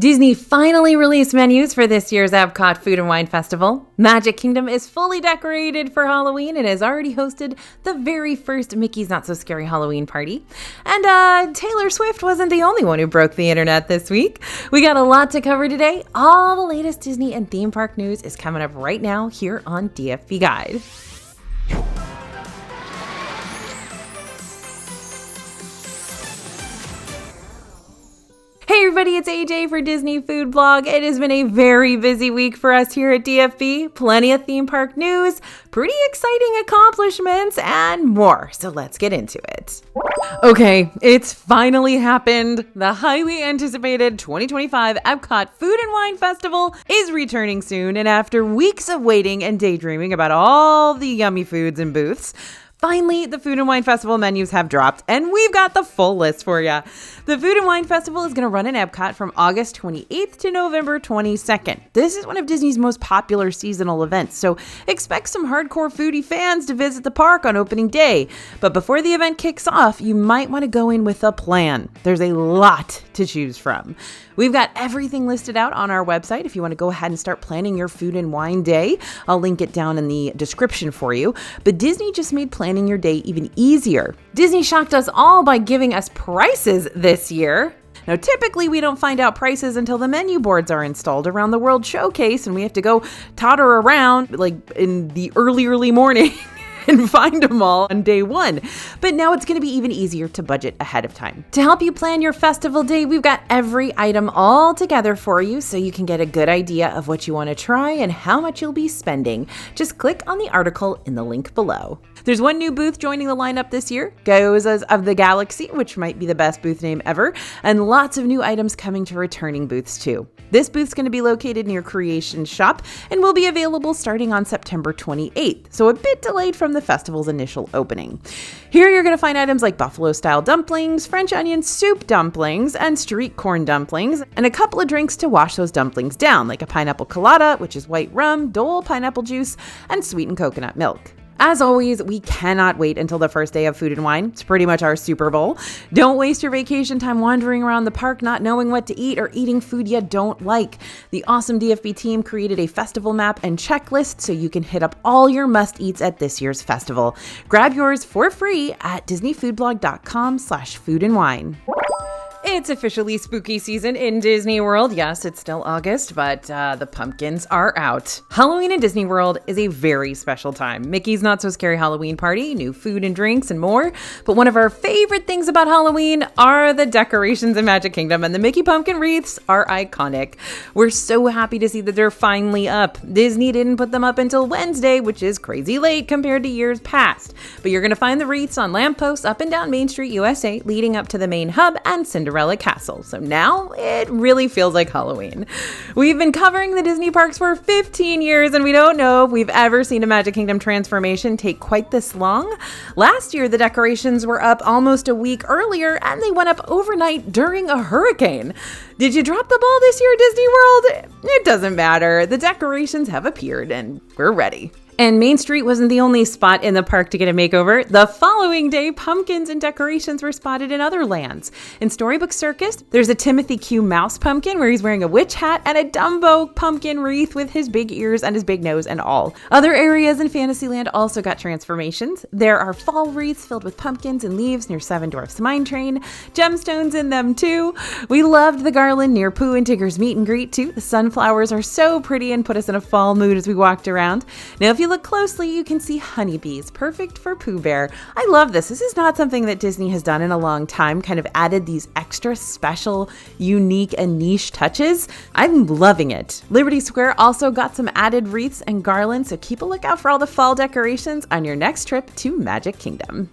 Disney finally released menus for this year's Epcot Food and Wine Festival. Magic Kingdom is fully decorated for Halloween and has already hosted the very first Mickey's Not So Scary Halloween party. And Taylor Swift wasn't the only one who broke the internet this week. We got a lot to cover today. All the latest Disney and theme park news is coming up right now here on DFB Guide. Hey everybody, it's AJ for Disney Food Blog. It has been a very busy week for us here at DFB. Plenty of theme park news, pretty exciting accomplishments, and more. So let's get into it. Okay, it's finally happened. The highly anticipated 2025 Epcot Food and Wine Festival is returning soon, and after weeks of waiting and daydreaming about all the yummy foods and booths, finally, the Food and Wine Festival menus have dropped, and we've got the full list for you. The Food and Wine Festival is going to run in Epcot from August 28th to November 22nd. This is one of Disney's most popular seasonal events, so expect some hardcore foodie fans to visit the park on opening day. But before the event kicks off, you might want to go in with a plan. There's a lot to choose from. We've got everything listed out on our website if you want to go ahead and start planning your food and wine day. I'll link it down in the description for you. But Disney just made planning your day even easier. Disney shocked us all by giving us prices this year. Now, typically, we don't find out prices until the menu boards are installed around the World Showcase, and we have to go totter around like in the early morning and find them all on day one. But now it's going to be even easier to budget ahead of time. To help you plan your festival day, we've got every item all together for you so you can get a good idea of what you want to try and how much you'll be spending. Just click on the article in the link below. There's one new booth joining the lineup this year, Gyoza's of the Galaxy, which might be the best booth name ever, and lots of new items coming to returning booths too. This booth's going to be located near Creation Shop and will be available starting on September 28th, so a bit delayed from the festival's initial opening. Here you're going to find items like buffalo-style dumplings, French onion soup dumplings, and street corn dumplings, and a couple of drinks to wash those dumplings down, like a pineapple colada, which is white rum, Dole pineapple juice, and sweetened coconut milk. As always, we cannot wait until the first day of Food and Wine. It's pretty much our Super Bowl. Don't waste your vacation time wandering around the park not knowing what to eat or eating food you don't like. The awesome DFB team created a festival map and checklist so you can hit up all your must-eats at this year's festival. Grab yours for free at disneyfoodblog.com/foodandwine. It's officially spooky season in Disney World. Yes, it's still August, but the pumpkins are out. Halloween in Disney World is a very special time. Mickey's Not So Scary Halloween party, new food and drinks, and more. But one of our favorite things about Halloween are the decorations in Magic Kingdom, and the Mickey pumpkin wreaths are iconic. We're so happy to see that they're finally up. Disney didn't put them up until Wednesday, which is crazy late compared to years past. But you're going to find the wreaths on lampposts up and down Main Street, USA, leading up to the main hub and Cinderella Castle. So now it really feels like Halloween. We've been covering the Disney parks for 15 years and we don't know if we've ever seen a Magic Kingdom transformation take quite this long. Last year, the decorations were up almost a week earlier and they went up overnight during a hurricane. Did you drop the ball this year, Disney World? It doesn't matter. The decorations have appeared and we're ready. And Main Street wasn't the only spot in the park to get a makeover. The following day, pumpkins and decorations were spotted in other lands. In Storybook Circus, there's a Timothy Q. Mouse pumpkin where he's wearing a witch hat and a Dumbo pumpkin wreath with his big ears and his big nose and all. Other areas in Fantasyland also got transformations. There are fall wreaths filled with pumpkins and leaves near Seven Dwarfs Mine Train. Gemstones in them too. We loved the garland near Pooh and Tigger's meet and greet too. The sunflowers are so pretty and put us in a fall mood as we walked around. Now, if you look closely, you can see honeybees, perfect for Pooh Bear. I love this. This is not something that Disney has done in a long time, kind of added these extra special, unique, and niche touches. I'm loving it. Liberty Square also got some added wreaths and garlands, so keep a lookout for all the fall decorations on your next trip to Magic Kingdom.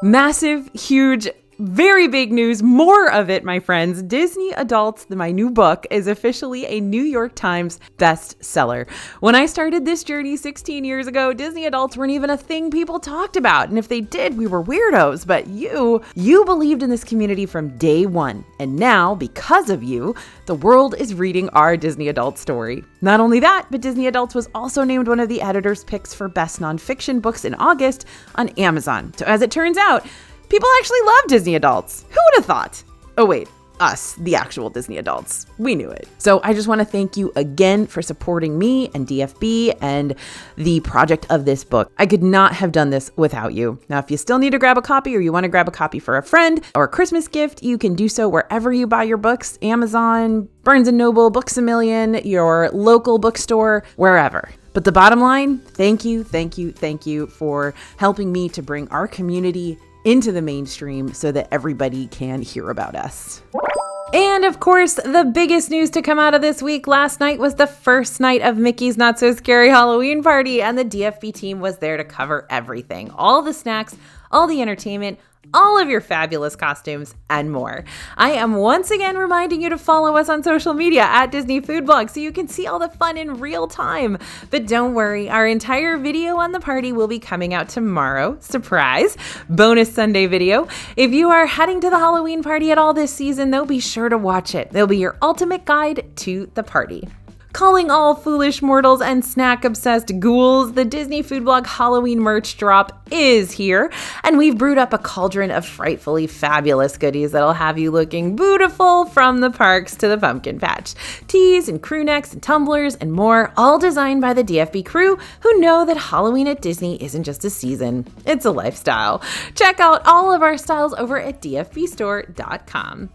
Massive, huge, very big news, more of it, my friends. Disney Adults, my new book, is officially a New York Times bestseller. When I started this journey 16 years ago, Disney Adults weren't even a thing people talked about. And if they did, we were weirdos. But you believed in this community from day one. And now, because of you, the world is reading our Disney Adult story. Not only that, but Disney Adults was also named one of the editor's picks for best nonfiction books in August on Amazon. So as it turns out, people actually love Disney Adults. Who would have thought? Oh wait, us, the actual Disney adults. We knew it. So I just want to thank you again for supporting me and DFB and the project of this book. I could not have done this without you. Now, if you still need to grab a copy or you want to grab a copy for a friend or a Christmas gift, you can do so wherever you buy your books, Amazon, Barnes & Noble, Books A Million, your local bookstore, wherever. But the bottom line, thank you for helping me to bring our community into the mainstream so that everybody can hear about us. And of course, the biggest news to come out of this week last night was the first night of Mickey's Not So Scary Halloween Party, and the DFB team was there to cover everything. All the snacks, all the entertainment, all of your fabulous costumes, and more. I am once again reminding you to follow us on social media at Disney Food Blog so you can see all the fun in real time. But don't worry, our entire video on the party will be coming out tomorrow. Surprise! Bonus Sunday video. If you are heading to the Halloween party at all this season, though, be sure to watch it. It'll be your ultimate guide to the party. Calling all foolish mortals and snack-obsessed ghouls, the Disney Food Blog Halloween merch drop is here, and we've brewed up a cauldron of frightfully fabulous goodies that'll have you looking beautiful from the parks to the pumpkin patch. Tees and crew necks and tumblers and more, all designed by the DFB crew who know that Halloween at Disney isn't just a season, it's a lifestyle. Check out all of our styles over at dfbstore.com.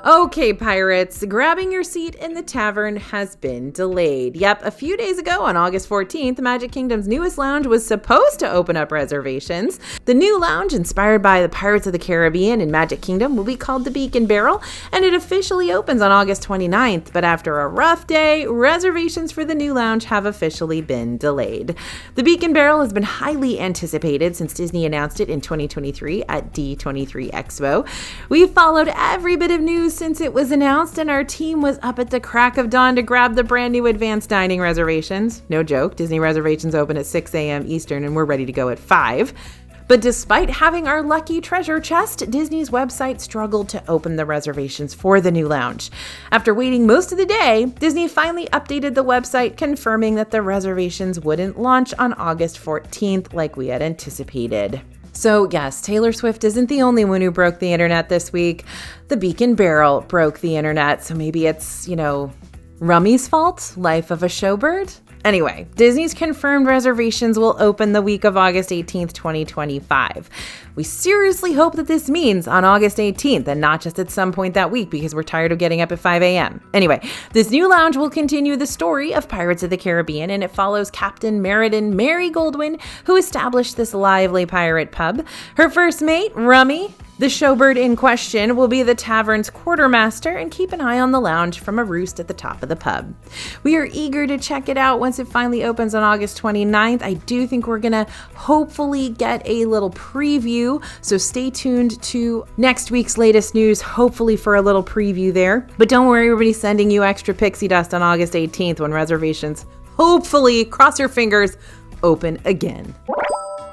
Okay, pirates, grabbing your seat in the tavern has been delayed. Yep, a few days ago on August 14th, Magic Kingdom's newest lounge was supposed to open up reservations. The new lounge, inspired by the Pirates of the Caribbean in Magic Kingdom, will be called the Beacon Barrel, and it officially opens on August 29th. But after a rough day, reservations for the new lounge have officially been delayed. The Beacon Barrel has been highly anticipated since Disney announced it in 2023 at D23 Expo. We followed every bit of news since it was announced, and our team was up at the crack of dawn to grab the brand new advanced dining reservations. No joke, Disney reservations open at 6 a.m. Eastern and we're ready to go at 5. But despite having our lucky treasure chest, Disney's website struggled to open the reservations for the new lounge. After waiting most of the day, Disney finally updated the website, confirming that the reservations wouldn't launch on August 14th like we had anticipated. So yes, Taylor Swift isn't the only one who broke the internet this week. The Beacon Barrel broke the internet, so maybe it's, Rummy's fault? Life of a Showbird? Anyway, Disney's confirmed reservations will open the week of August 18th, 2025. We seriously hope that this means on August 18th and not just at some point that week because we're tired of getting up at 5 a.m. Anyway, this new lounge will continue the story of Pirates of the Caribbean, and it follows Captain Meriden Mary Goldwyn, who established this lively pirate pub. Her first mate, Rummy, the showbird in question, will be the tavern's quartermaster and keep an eye on the lounge from a roost at the top of the pub. We are eager to check it out once it finally opens on August 29th. I do think we're going to hopefully get a little preview, so stay tuned to next week's latest news, hopefully for a little preview there. But don't worry, everybody's sending you extra pixie dust on August 18th when reservations, hopefully, cross your fingers, open again.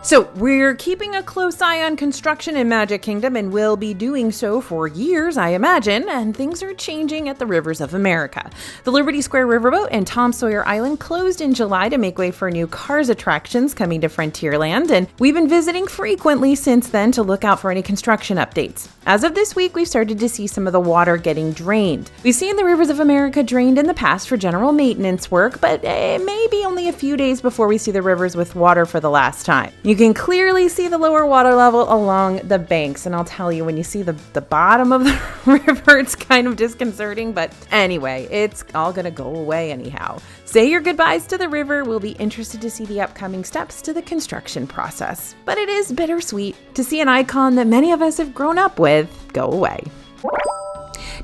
So we're keeping a close eye on construction in Magic Kingdom and will be doing so for years, I imagine, and things are changing at the Rivers of America. The Liberty Square Riverboat and Tom Sawyer Island closed in July to make way for new Cars attractions coming to Frontierland, and we've been visiting frequently since then to look out for any construction updates. As of this week, we've started to see some of the water getting drained. We've seen the Rivers of America drained in the past for general maintenance work, but it may be only a few days before we see the rivers with water for the last time. You can clearly see the lower water level along the banks, and I'll tell you, when you see the bottom of the river, it's kind of disconcerting, but anyway, it's all gonna go away anyhow. Say your goodbyes to the river. We'll be interested to see the upcoming steps to the construction process. But it is bittersweet to see an icon that many of us have grown up with go away.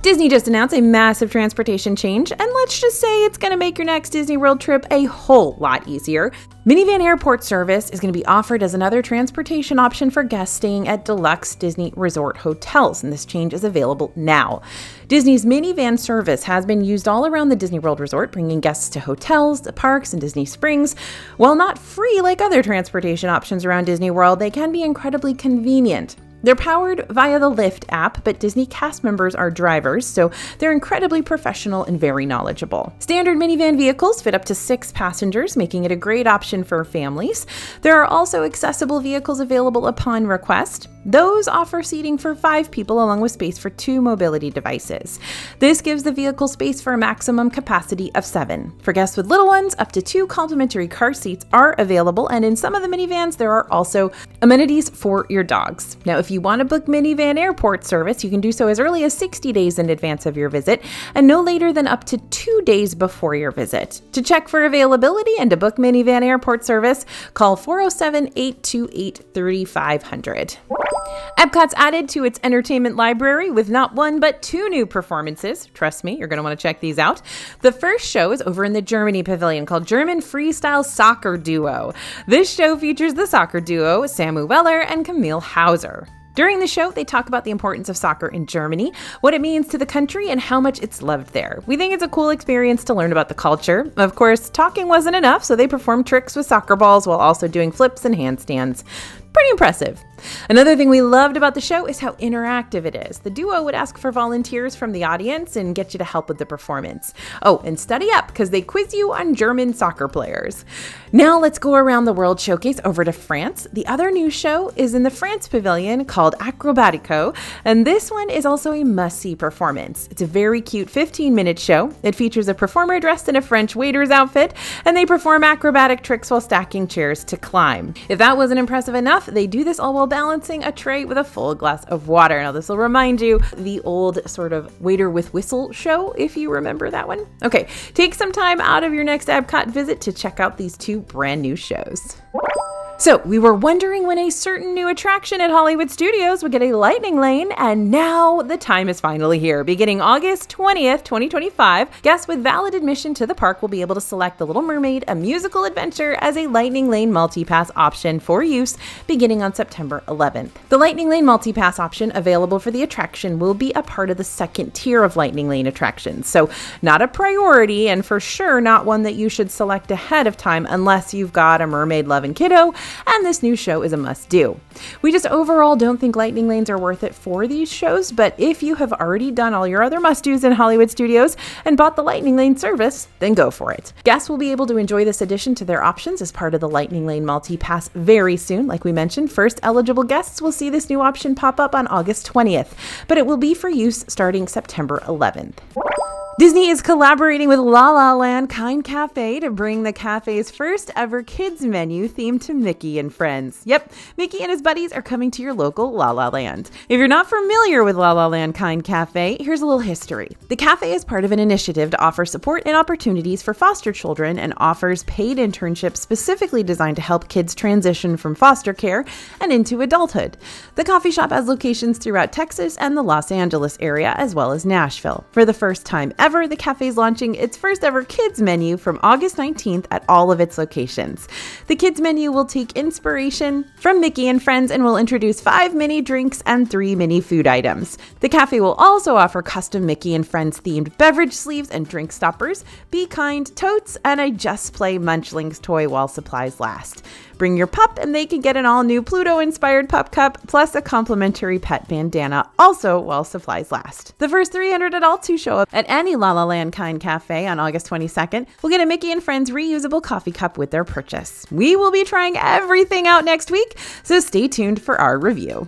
Disney just announced a massive transportation change, and let's just say it's going to make your next Disney World trip a whole lot easier. Minivan airport service is going to be offered as another transportation option for guests staying at deluxe Disney Resort hotels, and this change is available now. Disney's minivan service has been used all around the Disney World Resort, bringing guests to hotels, the parks, and Disney Springs. While not free like other transportation options around Disney World, they can be incredibly convenient. They're powered via the Lyft app, but Disney cast members are drivers, so they're incredibly professional and very knowledgeable. Standard minivan vehicles fit up to 6 passengers, making it a great option for families. There are also accessible vehicles available upon request. Those offer seating for 5 people along with space for 2 mobility devices. This gives the vehicle space for a maximum capacity of 7. For guests with little ones, up to 2 complimentary car seats are available, and in some of the minivans, there are also amenities for your dogs. Now, if you want to book minivan airport service, you can do so as early as 60 days in advance of your visit and no later than up to 2 days before your visit. To check for availability and to book minivan airport service, call 407-828-3500. Epcot's added to its entertainment library with not 1 but 2 new performances. Trust me, you're going to want to check these out. The first show is over in the Germany Pavilion called German Freestyle Soccer Duo. This show features the soccer duo Samu Weller and Camille Hauser. During the show, they talk about the importance of soccer in Germany, what it means to the country, and how much it's loved there. We think it's a cool experience to learn about the culture. Of course, talking wasn't enough, so they performed tricks with soccer balls while also doing flips and handstands. Pretty impressive. Another thing we loved about the show is how interactive it is. The duo would ask for volunteers from the audience and get you to help with the performance. Oh, and study up because they quiz you on German soccer players. Now let's go around the World Showcase over to France. The other new show is in the France Pavilion called Acrobatico, and this one is also a must-see performance. It's a very cute 15-minute show. It features a performer dressed in a French waiter's outfit, and they perform acrobatic tricks while stacking chairs to climb. If that wasn't impressive enough, they do this all while balancing a tray with a full glass of water. Now, this will remind you the old sort of waiter with whistle show, if you remember that one. Okay, take some time out of your next Epcot visit to check out these 2 brand new shows. So, we were wondering when a certain new attraction at Hollywood Studios would get a lightning lane, and now the time is finally here. Beginning August 20th, 2025, guests with valid admission to the park will be able to select The Little Mermaid, a musical adventure, as a lightning lane multi-pass option for use beginning on September 11th. The lightning lane multi-pass option available for the attraction will be a part of the second tier of lightning lane attractions, so not a priority, and for sure not one that you should select ahead of time unless you've got a mermaid loving kiddo, and this new show is a must-do. We just overall don't think lightning lanes are worth it for these shows, but if you have already done all your other must-dos in Hollywood Studios and bought the lightning lane service, then go for it. Guests will be able to enjoy this addition to their options as part of the lightning lane multi-pass very soon. Like we mentioned, first eligible guests will see this new option pop up on August 20th, but it will be for use starting September 11th. Disney is collaborating with La La Land Kind Cafe to bring the cafe's first ever kids menu themed to Mickey and Friends. Yep, Mickey and his buddies are coming to your local La La Land. If you're not familiar with La La Land Kind Cafe, here's a little history. The cafe is part of an initiative to offer support and opportunities for foster children and offers paid internships specifically designed to help kids transition from foster care and into adulthood. The coffee shop has locations throughout Texas and the Los Angeles area, as well as Nashville. For the first time ever, the cafe is launching its first ever kids menu from August 19th at all of its locations. The kids menu will take inspiration from Mickey and Friends and will introduce 5 mini drinks and 3 mini food items. The cafe will also offer custom Mickey and Friends themed beverage sleeves and drink stoppers, Be Kind totes, and a Just Play Munchlings toy while supplies last. Bring your pup and they can get an all-new Pluto-inspired pup cup, plus a complimentary pet bandana, also while supplies last. The first 300 adults who show up at any La La Land Kind Cafe on August 22nd will get a Mickey and Friends reusable coffee cup with their purchase. We will be trying everything out next week, so stay tuned for our review.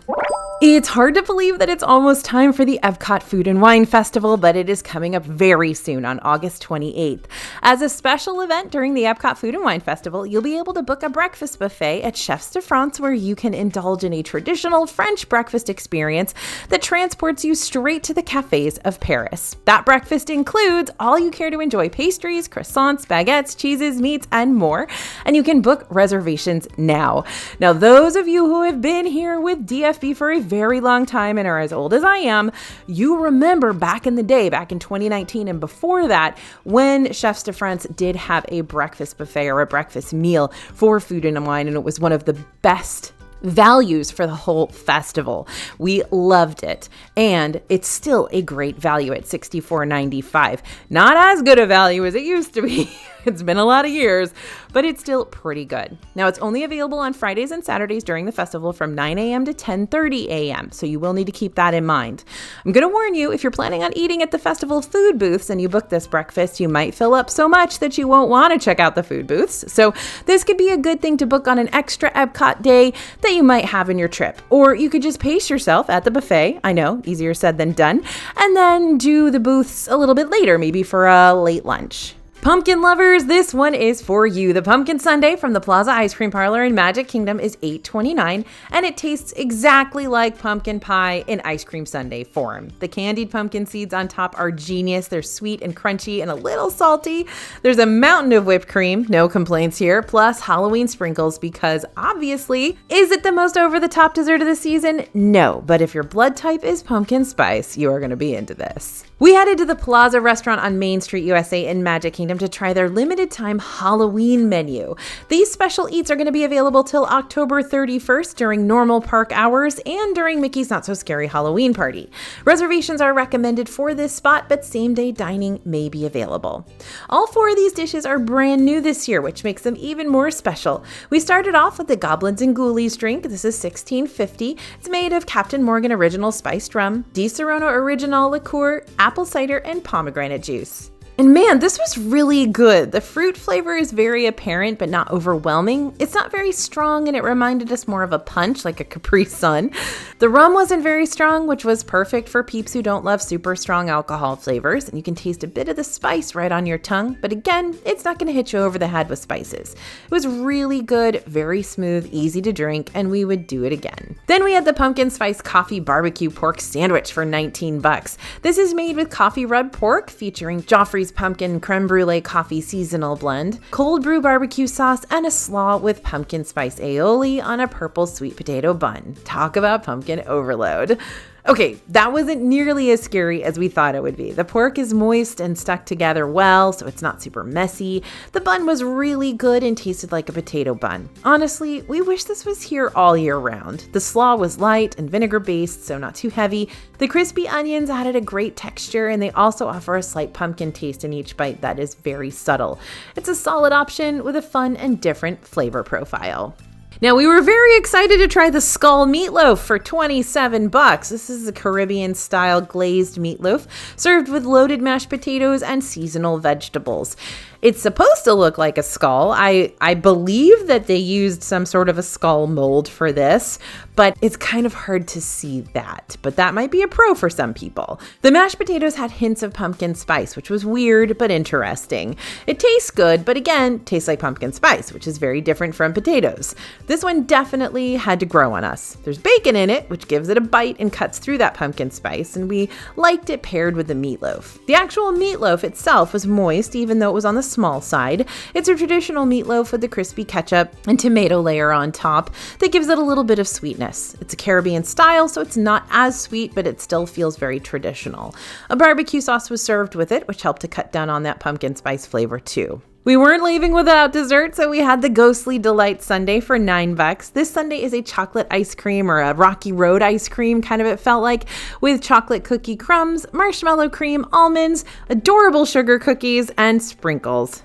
It's hard to believe that it's almost time for the Epcot Food and Wine Festival, but it is coming up very soon on August 28th. As a special event during the Epcot Food and Wine Festival, you'll be able to book a breakfast buffet at Chefs de France where you can indulge in a traditional French breakfast experience that transports you straight to the cafes of Paris. That breakfast includes all you care to enjoy pastries, croissants, baguettes, cheeses, meats, and more, and you can book reservations now. Now, those of you who have been here with DFB for a very long time and are as old as I am, you remember back in the day, back in 2019 and before that, when Chefs de France did have a breakfast buffet or a breakfast meal for Food and Wine, and it was one of the best values for the whole festival. We loved it, and it's still a great value at $64.95. Not as good a value as it used to be It's been a lot of years, but it's still pretty good. Now, it's only available on Fridays and Saturdays during the festival from 9 a.m. to 10:30 a.m., so you will need to keep that in mind. I'm going to warn you, if you're planning on eating at the festival food booths and you book this breakfast, you might fill up so much that you won't want to check out the food booths. So this could be a good thing to book on an extra Epcot day that you might have in your trip. Or you could just pace yourself at the buffet. I know, easier said than done. And then do the booths a little bit later, maybe for a late lunch. Pumpkin lovers, this one is for you. The pumpkin sundae from the Plaza Ice Cream Parlor in Magic Kingdom is $8.29, and it tastes exactly like pumpkin pie in ice cream sundae form. The candied pumpkin seeds on top are genius. They're sweet and crunchy and a little salty. There's a mountain of whipped cream, no complaints here, plus Halloween sprinkles because obviously, is it the most over-the-top dessert of the season? No, but if your blood type is pumpkin spice, you are going to be into this. We headed to the Plaza restaurant on Main Street, USA in Magic Kingdom to try their limited time Halloween menu. These special eats are going to be available till October 31st during normal park hours and during Mickey's Not So Scary Halloween Party. Reservations are recommended for this spot, but same-day dining may be available. All 4 of these dishes are brand new this year, which makes them even more special. We started off with the Goblins and Ghoulies drink. This is $16.50. It's made of Captain Morgan Original Spiced Rum, Di Serono Original Liqueur, apple cider, and pomegranate juice. And man, this was really good. The fruit flavor is very apparent, but not overwhelming. It's not very strong, and it reminded us more of a punch, like a Capri Sun. The rum wasn't very strong, which was perfect for peeps who don't love super strong alcohol flavors, and you can taste a bit of the spice right on your tongue, but again, it's not going to hit you over the head with spices. It was really good, very smooth, easy to drink, and we would do it again. Then we had the pumpkin spice coffee barbecue pork sandwich for $19. This is made with coffee rubbed pork, featuring Joffrey's pumpkin creme brulee coffee seasonal blend, cold brew barbecue sauce, and a slaw with pumpkin spice aioli on a purple sweet potato bun. Talk about pumpkin overload. Okay, that wasn't nearly as scary as we thought it would be. The pork is moist and stuck together well, so it's not super messy. The bun was really good and tasted like a potato bun. Honestly, we wish this was here all year round. The slaw was light and vinegar-based, so not too heavy. The crispy onions added a great texture, and they also offer a slight pumpkin taste in each bite that is very subtle. It's a solid option with a fun and different flavor profile. Now, we were very excited to try the skull meatloaf for $27. This is a Caribbean-style glazed meatloaf served with loaded mashed potatoes and seasonal vegetables. It's supposed to look like a skull. I believe that they used some sort of a skull mold for this, but it's kind of hard to see that. But that might be a pro for some people. The mashed potatoes had hints of pumpkin spice, which was weird but interesting. It tastes good, but again, tastes like pumpkin spice, which is very different from potatoes. This one definitely had to grow on us. There's bacon in it, which gives it a bite and cuts through that pumpkin spice, and we liked it paired with the meatloaf. The actual meatloaf itself was moist, even though it was on the small side. It's a traditional meatloaf with the crispy ketchup and tomato layer on top that gives it a little bit of sweetness. It's a Caribbean style, so it's not as sweet, but it still feels very traditional. A barbecue sauce was served with it, which helped to cut down on that pumpkin spice flavor too. We weren't leaving without dessert, so we had the Ghostly Delight sundae for $9. This sundae is a chocolate ice cream, or a Rocky Road ice cream, kind of it felt like, with chocolate cookie crumbs, marshmallow cream, almonds, adorable sugar cookies, and sprinkles.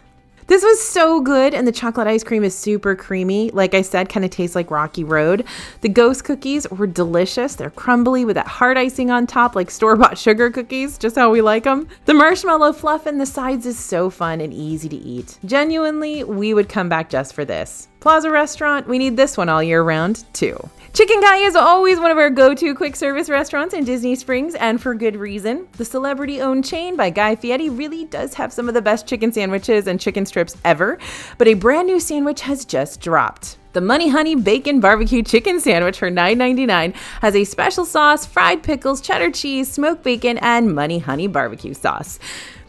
This was so good, and the chocolate ice cream is super creamy. Like I said, kind of tastes like Rocky Road. The ghost cookies were delicious. They're crumbly with that hard icing on top, like store-bought sugar cookies, just how we like them. The marshmallow fluff in the sides is so fun and easy to eat. Genuinely, we would come back just for this. Plaza Restaurant, we need this one all year round, too. Chicken Guy is always one of our go-to quick service restaurants in Disney Springs, and for good reason. The celebrity-owned chain by Guy Fieri really does have some of the best chicken sandwiches and chicken strips ever, but a brand new sandwich has just dropped. The Money Honey Bacon Barbecue Chicken Sandwich for $9.99 has a special sauce, fried pickles, cheddar cheese, smoked bacon, and Money Honey barbecue sauce.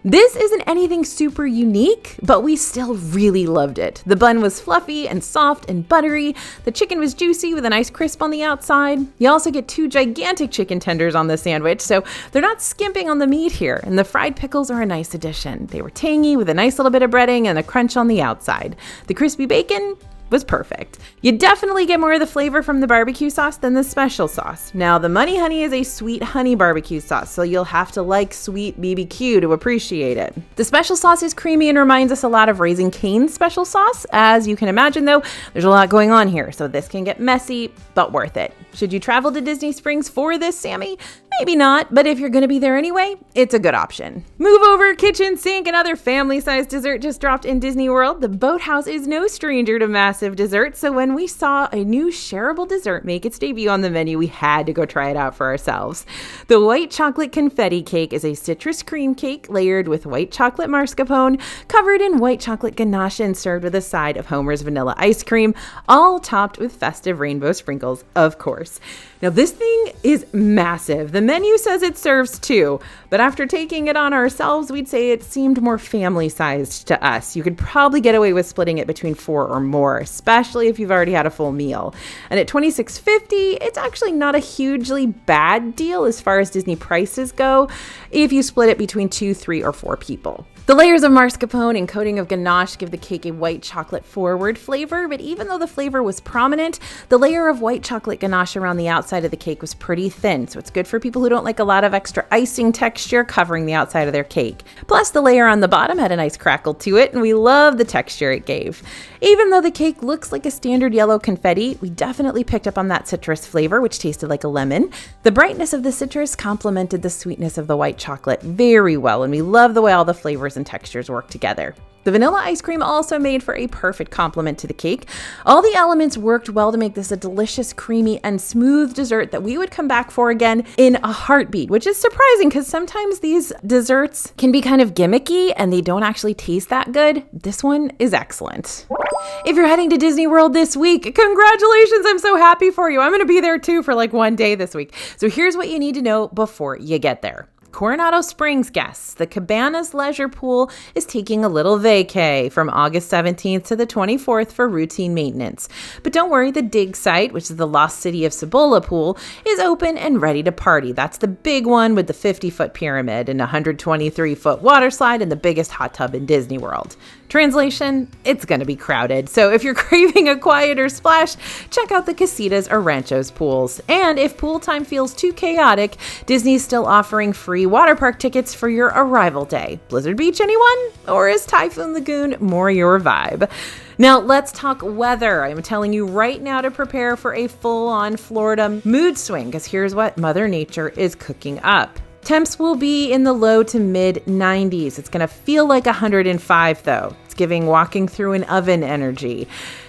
This isn't anything super unique, but we still really loved it. The bun was fluffy and soft and buttery. The chicken was juicy with a nice crisp on the outside. You also get 2 gigantic chicken tenders on the sandwich, so they're not skimping on the meat here. And the fried pickles are a nice addition. They were tangy with a nice little bit of breading and a crunch on the outside. The crispy bacon, was perfect. You definitely get more of the flavor from the barbecue sauce than the special sauce. Now, the Money Honey is a sweet honey barbecue sauce, so you'll have to like sweet BBQ to appreciate it. The special sauce is creamy and reminds us a lot of Raising Cane's special sauce. As you can imagine, though, there's a lot going on here, so this can get messy, but worth it. Should you travel to Disney Springs for this, Sammy? Maybe not, but if you're going to be there anyway, it's a good option. Move over, kitchen sink, and other family-sized dessert just dropped in Disney World. The Boathouse is no stranger to massive dessert, so when we saw a new shareable dessert make its debut on the menu, we had to go try it out for ourselves. The white chocolate confetti cake is a citrus cream cake layered with white chocolate mascarpone, covered in white chocolate ganache and served with a side of Homer's vanilla ice cream, all topped with festive rainbow sprinkles, of course. Now, this thing is massive. The menu says it serves 2, but after taking it on ourselves, we'd say it seemed more family-sized to us. You could probably get away with splitting it between 4 or more, especially if you've already had a full meal. And at $26.50, it's actually not a hugely bad deal as far as Disney prices go if you split it between 2, 3, or 4 people. The layers of mascarpone and coating of ganache give the cake a white chocolate forward flavor, but even though the flavor was prominent, the layer of white chocolate ganache around the outside of the cake was pretty thin, so it's good for people who don't like a lot of extra icing texture covering the outside of their cake. Plus, the layer on the bottom had a nice crackle to it, and we love the texture it gave. Even though the cake looks like a standard yellow confetti, we definitely picked up on that citrus flavor, which tasted like a lemon. The brightness of the citrus complemented the sweetness of the white chocolate very well, and we love the way all the flavors and textures work together. The vanilla ice cream also made for a perfect complement to the cake. All the elements worked well to make this a delicious, creamy, and smooth dessert that we would come back for again in a heartbeat, which is surprising because sometimes these desserts can be kind of gimmicky and they don't actually taste that good. This one is excellent. If you're heading to Disney World this week, congratulations, I'm so happy for you. I'm going to be there too for like one day this week. So here's what you need to know before you get there. Coronado Springs guests, the Cabanas Leisure Pool is taking a little vacay from August 17th to the 24th for routine maintenance. But don't worry, the dig site, which is the Lost City of Cibola pool, is open and ready to party. That's the big one with the 50-foot pyramid and 123-foot water slide and the biggest hot tub in Disney World. Translation, it's going to be crowded. So if you're craving a quieter splash, check out the Casitas or Ranchos pools. And if pool time feels too chaotic, Disney's still offering free water park tickets for your arrival day. Blizzard Beach, anyone? Or is Typhoon Lagoon more your vibe? Now let's talk weather. I'm telling you right now to prepare for a full-on Florida mood swing, because here's what Mother Nature is cooking up. Temps will be in the low to mid 90s. It's going to feel like 105 though. It's giving walking through an oven energy.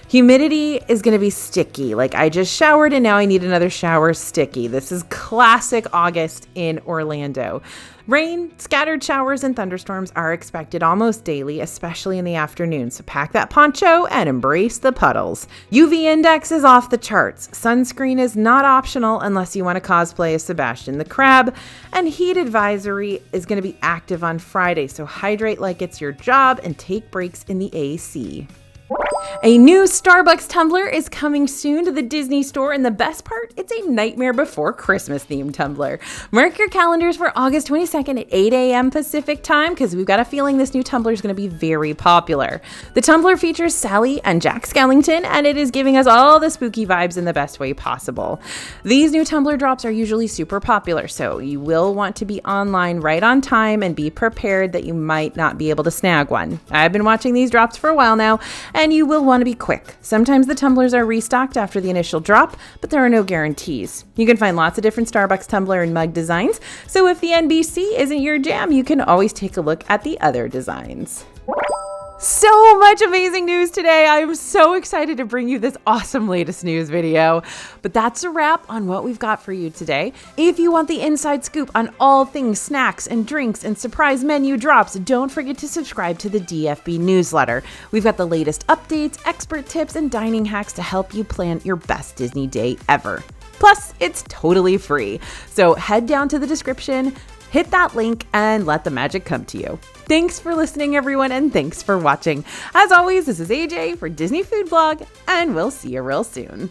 Humidity is going to be sticky. Like I just showered and now I need another shower sticky. This is classic August in Orlando. Rain, scattered showers, and thunderstorms are expected almost daily, especially in the afternoon. So pack that poncho and embrace the puddles. UV index is off the charts. Sunscreen is not optional unless you want to cosplay as Sebastian the Crab. And heat advisory is going to be active on Friday. So hydrate like it's your job and take breaks in the AC. A new Starbucks tumbler is coming soon to the Disney store, and the best part, it's a Nightmare Before Christmas themed tumbler. Mark your calendars for August 22nd at 8 a.m. Pacific time, because we've got a feeling this new tumbler is going to be very popular. The tumbler features Sally and Jack Skellington, and it is giving us all the spooky vibes in the best way possible. These new tumbler drops are usually super popular, so you will want to be online right on time and be prepared that you might not be able to snag one. I've been watching these drops for a while now, and you will want to be quick. Sometimes the tumblers are restocked after the initial drop, but there are no guarantees. You can find lots of different Starbucks tumbler and mug designs, so if the NBC isn't your jam, you can always take a look at the other designs. So much amazing news today. I'm so excited to bring you this awesome latest news video. But that's a wrap on what we've got for you today. If you want the inside scoop on all things snacks and drinks and surprise menu drops, don't forget to subscribe to the DFB newsletter. We've got the latest updates, expert tips, and dining hacks to help you plan your best Disney day ever. Plus, it's totally free. So head down to the description, hit that link, and let the magic come to you. Thanks for listening, everyone, and thanks for watching. As always, this is AJ for Disney Food Vlog, and we'll see you real soon.